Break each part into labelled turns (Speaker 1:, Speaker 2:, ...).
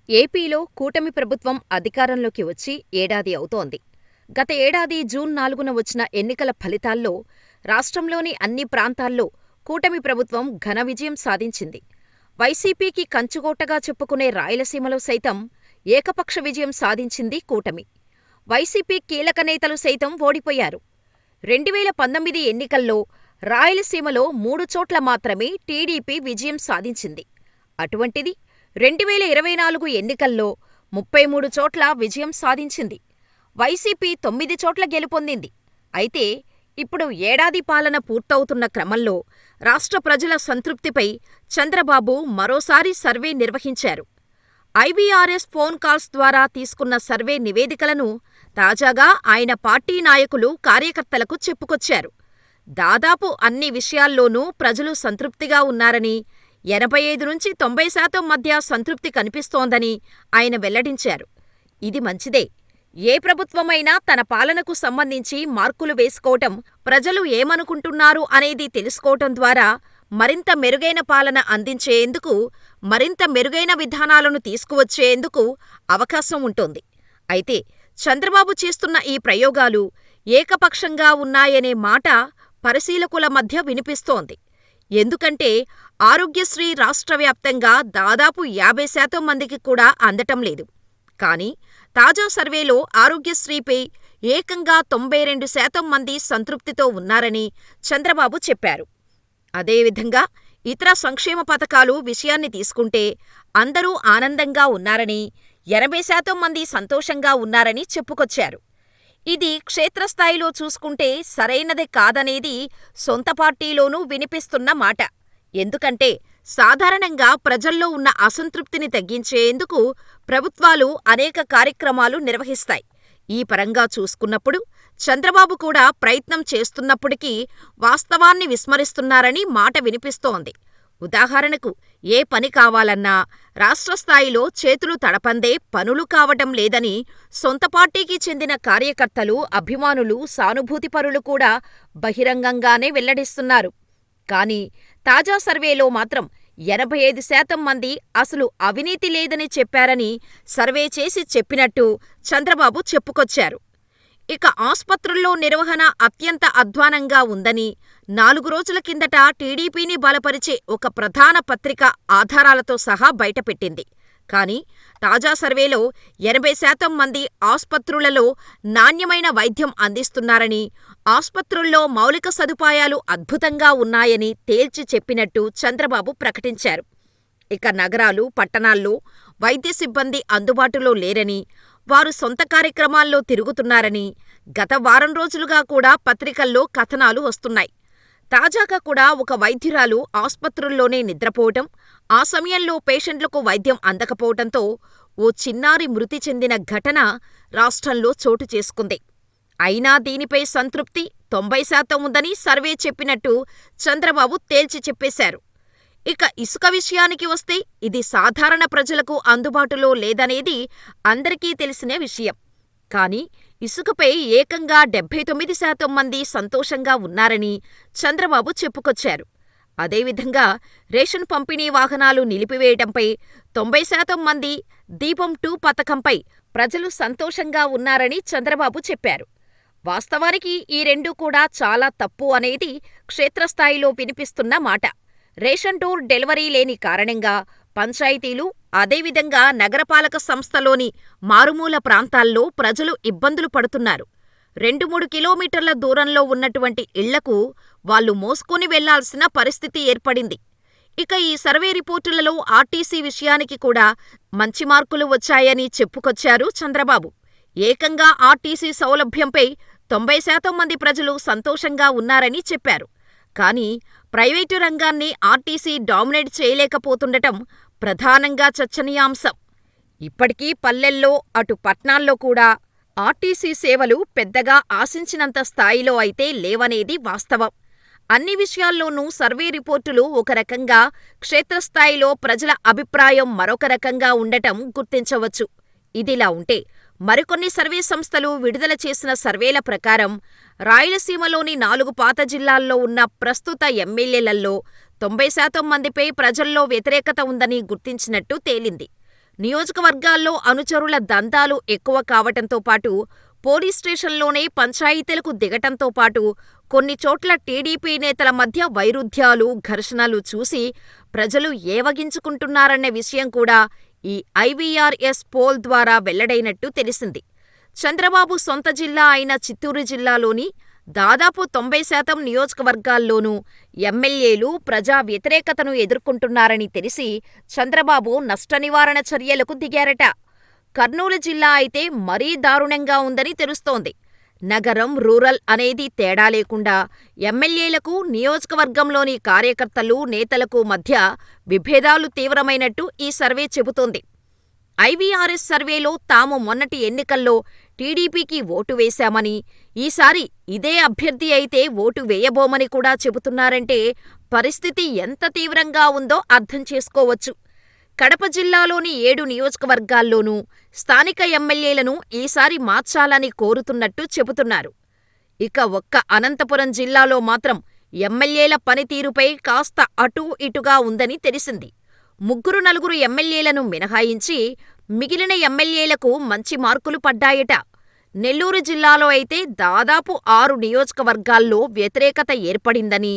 Speaker 1: ఏపీలో కూటమి ప్రభుత్వం అధికారంలోకి వచ్చి ఏడాది అవుతోంది. గత ఏడాది జూన్ 4న వచ్చిన ఎన్నికల ఫలితాల్లో రాష్ట్రంలోని అన్ని ప్రాంతాల్లో కూటమి ప్రభుత్వం ఘన విజయం సాధించింది. వైసీపీకి కంచుకోటగా చెప్పుకునే రాయలసీమలో సైతం ఏకపక్ష విజయం సాధించింది కూటమి. వైసీపీ కీలక నేతలు సైతం ఓడిపోయారు. 2019 ఎన్నికల్లో రాయలసీమలో 3 చోట్ల మాత్రమే టీడీపీ విజయం సాధించింది. అటువంటిది 2024 ఎన్నికల్లో 33 చోట్ల విజయం సాధించింది. వైసీపీ 9 చోట్ల గెలుపొందింది. అయితే ఇప్పుడు ఏడాది పాలన పూర్తవుతున్న క్రమంలో రాష్ట్ర ప్రజల సంతృప్తిపై చంద్రబాబు మరోసారి సర్వే నిర్వహించారు. ఐవీఆర్ఎస్ ఫోన్ కాల్స్ ద్వారా తీసుకున్న సర్వే నివేదికలను తాజాగా ఆయన పార్టీ నాయకులు, కార్యకర్తలకు చెప్పుకొచ్చారు. దాదాపు అన్ని విషయాల్లోనూ ప్రజలు సంతృప్తిగా ఉన్నారని, 85-90% మధ్య సంతృప్తి కనిపిస్తోందని ఆయన వెల్లడించారు. ఇది మంచిదే. ఏ ప్రభుత్వమైనా తన పాలనకు సంబంధించి మార్కులు వేసుకోవటం, ప్రజలు ఏమనుకుంటున్నారు అనేది తెలుసుకోవటం ద్వారా మరింత మెరుగైన పాలన అందించేందుకు, మరింత మెరుగైన విధానాలను తీసుకువచ్చేందుకు అవకాశం ఉంటుంది. అయితే చంద్రబాబు చేస్తున్న ఈ ప్రయోగాలు ఏకపక్షంగా ఉన్నాయనే మాట పరిశీలకుల మధ్య వినిపిస్తోంది. ఎందుకంటే ఆరోగ్యశ్రీ రాష్ట్ర వ్యాప్తంగా దాదాపు 50% మందికి కూడా అందటం లేదు. కానీ తాజా సర్వేలో ఆరోగ్యశ్రీపై ఏకంగా 92% మంది సంతృప్తితో ఉన్నారని చంద్రబాబు చెప్పారు. అదేవిధంగా ఇతర సంక్షేమ పథకాలు విషయాన్ని తీసుకుంటే అందరూ ఆనందంగా ఉన్నారని, 80% మంది సంతోషంగా ఉన్నారని చెప్పుకొచ్చారు. ఇది క్షేత్రస్థాయిలో చూసుకుంటే సరైనదే కాదనేది సొంత పార్టీలోనూ వినిపిస్తున్న మాట. ఎందుకంటే సాధారణంగా ప్రజల్లో ఉన్న అసంతృప్తిని తగ్గించేందుకు ప్రభుత్వాలు అనేక కార్యక్రమాలు నిర్వహిస్తాయి. ఈ పరంగా చూసుకున్నప్పుడు చంద్రబాబు కూడా ప్రయత్నం చేస్తున్నప్పటికీ వాస్తవాన్ని విస్మరిస్తున్నారని మాట వినిపిస్తోంది. ఉదాహరణకు ఏ పని కావాలన్నా రాష్ట్ర స్థాయిలో చేతులు తడపందే పనులు కావటం లేదని సొంత పార్టీకి చెందిన కార్యకర్తలు, అభిమానులు, సానుభూతిపరులు కూడా బహిరంగంగానే వెల్లడిస్తున్నారు. కానీ తాజా సర్వేలో మాత్రం 85% మంది అసలు అవినీతి లేదని చెప్పారని సర్వే చేసి చెప్పినట్టు చంద్రబాబు చెప్పుకొచ్చారు. ఇక ఆస్పత్రుల్లో నిర్వహణ అత్యంత అధ్వానంగా ఉందని 4 రోజుల కిందట టీడీపీని బలపరిచే ఒక ప్రధాన పత్రిక ఆధారాలతో సహా బయటపెట్టింది. కానీ తాజా సర్వేలో 80% మంది ఆస్పత్రులలో నాణ్యమైన వైద్యం అందిస్తున్నారని, ఆస్పత్రుల్లో మౌలిక సదుపాయాలు అద్భుతంగా ఉన్నాయని తేల్చి చెప్పినట్టు చంద్రబాబు ప్రకటించారు. ఇక నగరాలు, పట్టణాల్లో వైద్య సిబ్బంది అందుబాటులో లేరని, వారు సొంత కార్యక్రమాల్లో తిరుగుతున్నారని గత వారం రోజులుగా కూడా పత్రికల్లో కథనాలు వస్తున్నాయి. తాజాగా కూడా ఒక వైద్యురాలు ఆస్పత్రుల్లోనే నిద్రపోవటం, ఆ సమయంలో పేషెంట్లకు వైద్యం అందకపోవటంతో ఓ చిన్నారి మృతి చెందిన ఘటన రాష్ట్రంలో చోటు చేసుకుంది. అయినా దీనిపై సంతృప్తి 90% ఉందని సర్వే చెప్పినట్టు చంద్రబాబు తేల్చి చెప్పేశారు. ఇక ఇసుక విషయానికి వస్తే ఇది సాధారణ ప్రజలకు అందుబాటులో లేదనేది అందరికీ తెలిసిన విషయం. కానీ ఇసుకపై ఏకంగా 79% మంది సంతోషంగా ఉన్నారని చంద్రబాబు చెప్పుకొచ్చారు. అదేవిధంగా రేషన్ పంపిణీ వాహనాలు నిలిపివేయటంపై 90% మంది, దీపం 2 పథకంపై ప్రజలు సంతోషంగా ఉన్నారని చంద్రబాబు చెప్పారు. వాస్తవానికి ఈ రెండూ కూడా చాలా తప్పు అనేది క్షేత్రస్థాయిలో వినిపిస్తున్న మాట. రేషన్ డోర్ డెలివరీ లేని కారణంగా పంచాయతీలు, అదేవిధంగా నగరపాలక సంస్థలోని మారుమూల ప్రాంతాల్లో ప్రజలు ఇబ్బందులు పడుతున్నారు. 2-3 కిలోమీటర్ల దూరంలో ఉన్నటువంటి ఇళ్లకు వాళ్లు మోసుకొని వెళ్లాల్సిన పరిస్థితి ఏర్పడింది. ఇక ఈ సర్వే రిపోర్టులలో ఆర్టీసీ విషయానికి కూడా మంచి మార్కులు వచ్చాయని చెప్పుకొచ్చారు చంద్రబాబు. ఏకంగా ఆర్టీసీ సౌలభ్యంపై 90% మంది ప్రజలు సంతోషంగా ఉన్నారని చెప్పారు. కానీ ప్రైవేటు రంగాన్ని ఆర్టీసీ డామినేట్ చేయలేకపోతుండటం ప్రధానంగా చర్చనీయాంశం. ఇప్పటికీ పల్లెల్లో, అటు పట్నాల్లో కూడా ఆర్టీసీ సేవలు పెద్దగా ఆశించినంత స్థాయిలో అయితే లేవనేది వాస్తవం. అన్ని విషయాల్లోనూ సర్వే రిపోర్టులు ఒక రకంగా, క్షేత్రస్థాయిలో ప్రజల అభిప్రాయం మరొక రకంగా ఉండటం గుర్తించవచ్చు. ఇదిలా ఉంటే మరికొన్ని సర్వే సంస్థలు విడుదల చేసిన సర్వేల ప్రకారం రాయలసీమలోని 4 పాత జిల్లాల్లో ఉన్న ప్రస్తుత ఎమ్మెల్యేలలో 90% మందిపై ప్రజల్లో వ్యతిరేకత ఉందని గుర్తించినట్టు తేలింది. నియోజకవర్గాల్లో అనుచరుల దందాలు ఎక్కువ కావటంతో పాటు, పోలీస్ స్టేషన్లోనే పంచాయతీలకు దిగటంతో పాటు, కొన్ని చోట్ల టీడీపీ నేతల మధ్య వైరుధ్యాలు, ఘర్షణలు చూసి ప్రజలు ఏవగించుకుంటున్నారనే విషయం కూడా ఈ ఐవీఆర్ఎస్ పోల్ ద్వారా వెల్లడైనట్టు తెలిసింది. చంద్రబాబు సొంత జిల్లా అయిన చిత్తూరు జిల్లాలోని దాదాపు 90% నియోజకవర్గాల్లోనూ ఎమ్మెల్యేలు ప్రజా వ్యతిరేకతను ఎదుర్కొంటున్నారని తెలిసి చంద్రబాబు నష్టనివారణ చర్యలకు దిగారట. కర్నూలు జిల్లా అయితే మరీ దారుణంగా ఉందని తెలుస్తోంది. నగరం, రూరల్ అనేది తేడా లేకుండా ఎమ్మెల్యేలకు, నియోజకవర్గంలోని కార్యకర్తలు, నేతలకు మధ్య విభేదాలు తీవ్రమైనట్టు ఈ సర్వే చెబుతోంది. ఐవీఆర్ఎస్ సర్వేలో తాము మొన్నటి ఎన్నికల్లో టీడీపీకి ఓటు వేశామని, ఈసారి ఇదే అభ్యర్థి అయితే ఓటు వేయబోమని కూడా చెబుతున్నారంటే పరిస్థితి ఎంత తీవ్రంగా ఉందో అర్థం చేసుకోవచ్చు. కడప జిల్లాలోని 7 నియోజకవర్గాల్లోనూ స్థానిక ఎమ్మెల్యేలను ఈసారి మార్చాలని కోరుతున్నట్టు చెబుతున్నారు. ఇక ఒక్క అనంతపురం జిల్లాలో మాత్రం ఎమ్మెల్యేల పనితీరుపై కాస్త అటూ ఇటుగా ఉందని తెలిసింది. 3-4 ఎమ్మెల్యేలను మినహాయించి మిగిలిన ఎమ్మెల్యేలకు మంచి మార్కులు పడ్డాయట. నెల్లూరు జిల్లాలో అయితే దాదాపు 6 నియోజకవర్గాల్లో వ్యతిరేకత ఏర్పడిందని,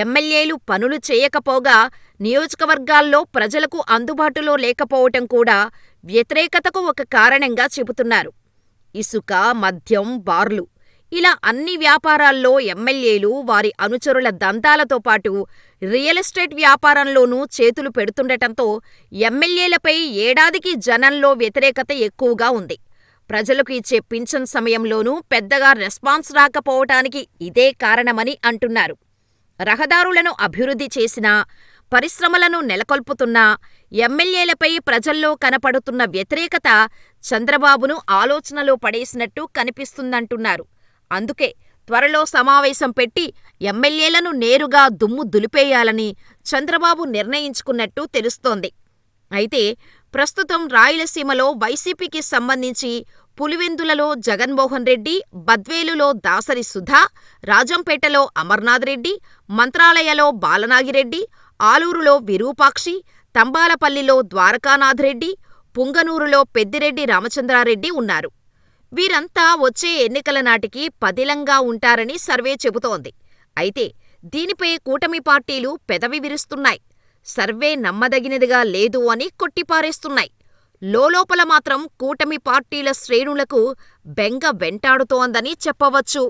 Speaker 1: ఎమ్మెల్యేలు పనులు చేయకపోగా నియోజకవర్గాల్లో ప్రజలకు అందుబాటులో లేకపోవటం కూడా వ్యతిరేకతకు ఒక కారణంగా చెబుతున్నారు. ఇసుక, మద్యం, బార్లు ఇలా అన్ని వ్యాపారాల్లో ఎమ్మెల్యేలు, వారి అనుచరుల దందాలతో పాటు రియల్ ఎస్టేట్ వ్యాపారంలోనూ చేతులు పెడుతుండటంతో ఎమ్మెల్యేలపై ఏడాదికి జనంలో వ్యతిరేకత ఎక్కువగా ఉంది. ప్రజలకు ఇచ్చే పింఛన్ సమయంలోనూ పెద్దగా రెస్పాన్స్ రాకపోవటానికి ఇదే కారణమని అంటున్నారు. రహదారులను అభివృద్ధి చేసినా, పరిశ్రమలను నెలకొల్పుతున్నా ఎమ్మెల్యేలపై ప్రజల్లో కనపడుతున్న వ్యతిరేకత చంద్రబాబును ఆలోచనలో పడేసినట్టు కనిపిస్తుందంటున్నారు. అందుకే త్వరలో సమావేశం పెట్టి ఎమ్మెల్యేలను నేరుగా దుమ్ము దులిపేయాలని చంద్రబాబు నిర్ణయించుకున్నట్టు తెలుస్తోంది. అయితే ప్రస్తుతం రాయలసీమలో వైసీపీకి సంబంధించి పులివెందులలో జగన్మోహన్ రెడ్డి, బద్వేలులో దాసరి సుధా, రాజంపేటలో అమర్నాథ్ రెడ్డి, మంత్రాలయలో బాలనాగిరెడ్డి, ఆలూరులో విరూపాక్షి, తంబాలపల్లిలో ద్వారకానాథ్ రెడ్డి, పుంగనూరులో పెద్దిరెడ్డి రామచంద్రారెడ్డి ఉన్నారు. వీరంతా వచ్చే ఎన్నికల నాటికి పదిలంగా ఉంటారని సర్వే చెబుతోంది. అయితే దీనిపై కూటమి పార్టీలు పెదవి విరుస్తున్నాయి. సర్వే నమ్మదగినదిగా లేదు అని కొట్టిపారేస్తున్నాయి. లోలోపల మాత్రం కూటమి పార్టీల శ్రేణులకు బెంగ వెంటాడుతోందని చెప్పవచ్చు.